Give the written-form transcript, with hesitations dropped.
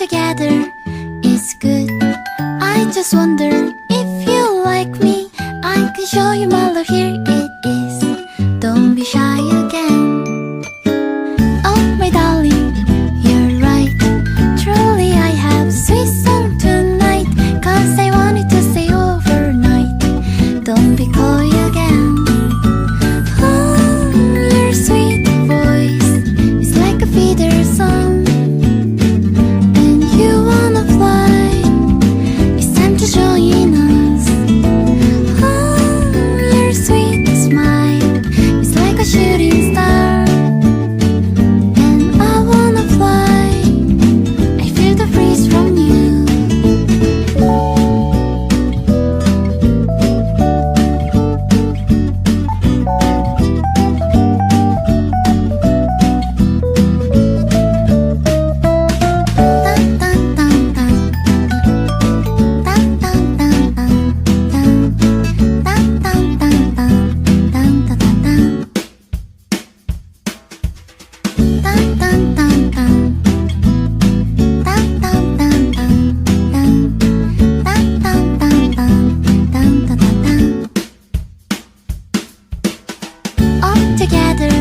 together is good. I just wonder if you like me. I can show you my love, here it is. Don't be shy again. Oh my darling, you're right. Truly I have sweet song tonight, 'cause I wanted to stay overnight. Don't be coy again. Oh, your sweet voice is like a feeder song, and you wanna fly. It's time to join us. Oh, your sweet smile is like a shooting star, and I wanna fly. I feel the breeze from you. All together